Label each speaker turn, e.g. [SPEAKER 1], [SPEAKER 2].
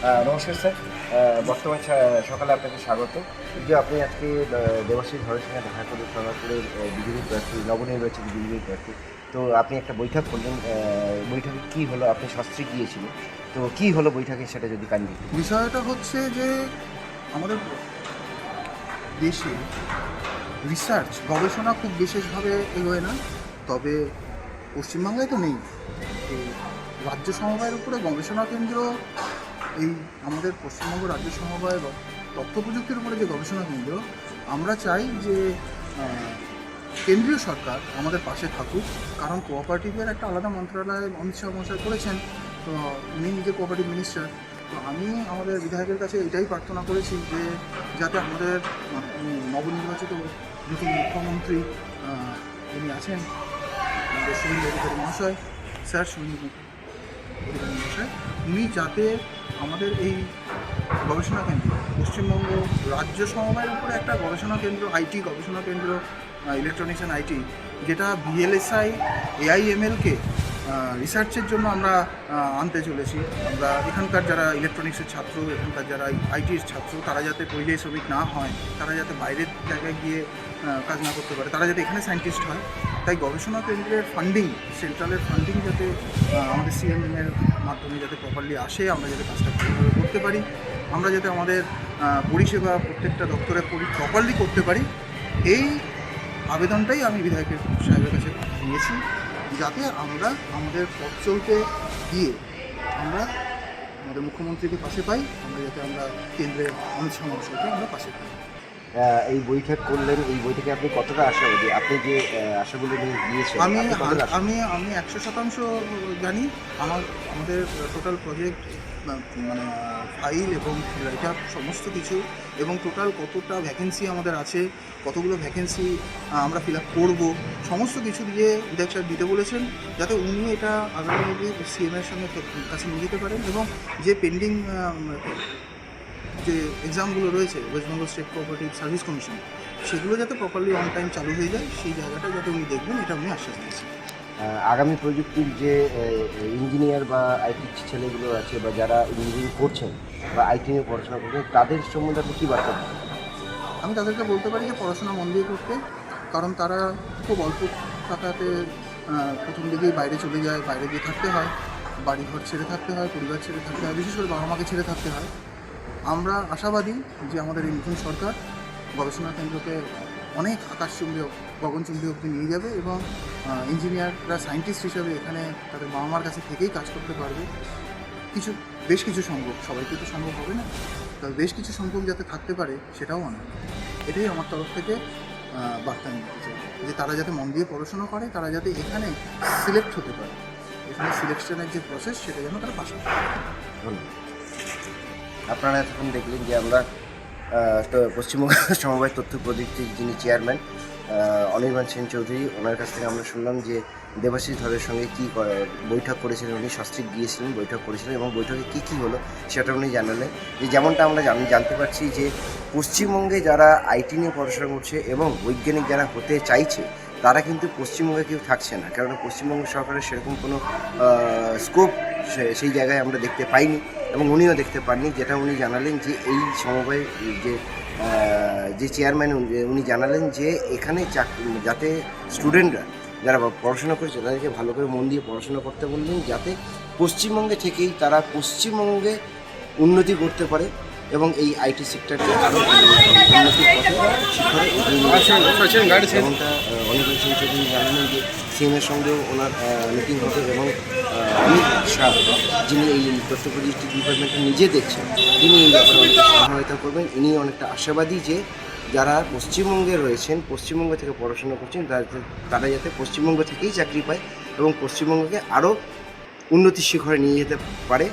[SPEAKER 1] নমস্কার স্যার। বর্তমান সকালে আপনাকে স্বাগত। যে আপনি আজকে দেবাশিস ধরের সঙ্গে দেখা করে সোনারপুরের বিজেপি প্রার্থী, নবনির্বাচিত বিজেপি প্রার্থী। তো আপনি একটা বৈঠক করলেন, বৈঠকে কী হলো? আপনি শাস্ত্রী গিয়েছিলেন, তো কী হলো বৈঠকে সেটা যদি কান্দি।
[SPEAKER 2] বিষয়টা হচ্ছে যে আমাদের দেশে রিসার্চ গবেষণা খুব বিশেষভাবে এগোয় না, তবে পশ্চিমবাংলায় তো নেই। তো রাজ্য সমবায়ের উপরে গবেষণা কেন্দ্র, এই আমাদের পশ্চিমবঙ্গ রাজ্য সমবায় তথ্য প্রযুক্তির উপরে যে গবেষণা কেন্দ্র, আমরা চাই যে কেন্দ্রীয় সরকার আমাদের পাশে থাকুক। কারণ কোঅপারেটিভের একটা আলাদা মন্ত্রণালয় অমিত শাহ মহাশয় করেছেন, তো উনি নিজে কোঅপারেটিভ মিনিস্টার। তো আমি আমাদের বিধায়কের কাছে এটাই প্রার্থনা করেছি যে যাতে আমাদের নবনির্বাচিত নতুন মুখ্যমন্ত্রী যিনি আছেন, আমাদের শুভেন্দু অধিকারী মহাশয়, স্যার শুভেন্দু অধিকারী মহাশয়, উনি যাতে আমাদের এই গবেষণা কেন্দ্র, পশ্চিমবঙ্গ রাজ্য সমবায়ের উপরে একটা গবেষণা কেন্দ্র, আইটি গবেষণা কেন্দ্র, ইলেকট্রনিক্স অ্যান্ড আইটি, যেটা ভিএলএসআই এআইএমএলকে রিসার্চের জন্য আমরা আনতে চলেছি। আমরা এখানকার যারা ইলেকট্রনিক্সের ছাত্র, এখানকার যারা আইটির ছাত্র, তারা যাতে পরিযায়ী শ্রমিক না হয়, তারা যাতে বাইরের জায়গায় গিয়ে কাজ না করতে পারে, তারা যাতে এখানে সায়েন্টিস্ট হয়। তাই গবেষণা কেন্দ্রের ফান্ডিং, সেন্ট্রালের ফান্ডিং যাতে আমাদের সিএমএর মাধ্যমে যাতে প্রপারলি আসে, আমরা যাতে কাজটা ভালোভাবে করতে পারি, আমরা যাতে আমাদের পরিষেবা প্রত্যেকটা দপ্তরে প্রপারলি করতে পারি, এই আবেদনটাই আমি বিধায়কের সাহেবের কাছে নিয়েছি, যাতে আমরা আমাদের পথ চলতে গিয়ে আমরা আমাদের মুখ্যমন্ত্রীকে পাশে পাই, যাতে আমরা কেন্দ্রের অমিত শাহ মহাশয়কে আমরা পাশে পাই।
[SPEAKER 1] এই বৈঠক করলেন, এই বৈঠকে আপনি কতটা আশাবাদী? আপনি যে আশাগুলো নিয়ে গিয়েছেন,
[SPEAKER 2] আমি
[SPEAKER 1] আপনি কতটা আশাবাদী?
[SPEAKER 2] আমি আমি 100% জানি আমাদের টোটাল প্রজেক্ট, মানে ফাইল এবং রাইট আপ সমস্ত কিছু, এবং টোটাল কতটা ভ্যাকেন্সি আমাদের আছে, কতগুলো ভ্যাকেন্সি আমরা ফিল আপ করবো, সমস্ত কিছু দিয়ে বিধায়ক স্যার দিতে বলেছেন, যাতে উনি এটা আগামী দিনে সিএমের সঙ্গে কাছে নিয়ে যেতে পারেন, এবং যে পেন্ডিং যে এক্সামগুলো রয়েছে West Bengal state cooperative service commission, সেগুলো যাতে প্রপারলি অন টাইম চালু হয়ে যায়, সেই জায়গাটা যাতে উনি দেখবেন, এটা উনি আশ্বাস দিয়েছেন।
[SPEAKER 1] আগামী প্রযুক্তির যে ইঞ্জিনিয়ার বা আইটি ছেলেগুলো আছে, বা যারা ইঞ্জিনিয়ারিং করছেন বা আইটি নিয়ে পড়াশোনা করছেন, তাদের সম্বন্ধে আপনি কী বার্তা দেবেন?
[SPEAKER 2] আমি তাদেরকে বলতে পারি যে পড়াশোনা মন দিয়ে করতে, কারণ তারা খুব অল্প টাকাতে প্রথম দিকেই বাইরে চলে যায়, বাইরে গিয়ে থাকতে হয়, বাড়িঘর ছেড়ে থাকতে হয়, পরিবার ছেড়ে থাকতে হয়, বিশেষ করে বাবা মাকে ছেড়ে থাকতে হয়। আমরা আশাবাদী যে আমাদের এই নতুন সরকার গবেষণা কেন্দ্রকে অনেক আকাশচুম্বী, গগনচুম্বী অবধি নিয়ে যাবে, এবং ইঞ্জিনিয়াররা সায়েন্টিস্ট হিসেবে এখানে তাদের বাবা মার কাছে থেকেই কাজ করতে পারবে। বেশ কিছু সংখ্যক, সবাইকে তো সম্ভব হবে না, তবে বেশ কিছু সংখ্যক যাতে থাকতে পারে, সেটাও অনেক। এটাই আমার তরফ থেকে বার্তা নিতে চাই, যে তারা যাতে মন দিয়ে পড়াশোনা করে, তারা যাতে এখানে সিলেক্ট হতে পারে, এখানে সিলেকশনের যে প্রসেস, সেটা যেন তারা পাশ করতে পারে।
[SPEAKER 1] ধন্যবাদ। আপনারা এখন দেখলেন যে আমরা তো পশ্চিমবঙ্গ সমবায় তথ্য প্রযুক্তির যিনি চেয়ারম্যান অনির্বাণ সেন চৌধুরী, ওনার কাছ থেকে আমরা শুনলাম যে দেবাশিস ধরের সঙ্গে কী বৈঠক করেছিলেন, উনি শাস্ত্রী গিয়েছিলেন, বৈঠক করেছিলেন, এবং বৈঠকে কী হলো সেটা উনি জানালেন। যে যেমনটা আমরা জানতে পারছি যে পশ্চিমবঙ্গে যারা আইটি নিয়ে পড়াশোনা করছে এবং বৈজ্ঞানিক যারা হতে চাইছে, তারা কিন্তু পশ্চিমবঙ্গে কেউ থাকছে না, কেননা পশ্চিমবঙ্গ সরকারের সেরকম কোনো স্কোপ সেই জায়গায় আমরা দেখতে পাইনি, এবং উনিও দেখতে পাননি। যেটা উনি জানালেন যে এই সমবায় যে চেয়ারম্যান, উনি জানালেন যে এখানে যাতে স্টুডেন্টরা যারা পড়াশোনা করেছে তাদেরকে ভালো করে মন দিয়ে পড়াশোনা করতে বললেন, যাতে পশ্চিমবঙ্গে থেকেই তারা পশ্চিমবঙ্গে উন্নতি করতে পারে এবং এই আইটি সেক্টরকে আরও উন্নতির পথে শিখরে যেমনটা অনির্বাণ সিং চৌধুরী জানালেন যে সিএমের সঙ্গেও ওনার মিটিং হবে, এবং অমিত শাহ যিনি এই তথ্য প্রযুক্তি ডিপার্টমেন্টে নিজে দেখছেন, তিনি এই ব্যাপারে অনেকটা সহায়তা করবেন। ইনি অনেকটা আশাবাদী যে যারা পশ্চিমবঙ্গে রয়েছেন, পশ্চিমবঙ্গ থেকে পড়াশোনা করছেন, তারা যাতে পশ্চিমবঙ্গ থেকেই চাকরি পায় এবং পশ্চিমবঙ্গকে আরও উন্নতির শিখরে নিয়ে যেতে পারে।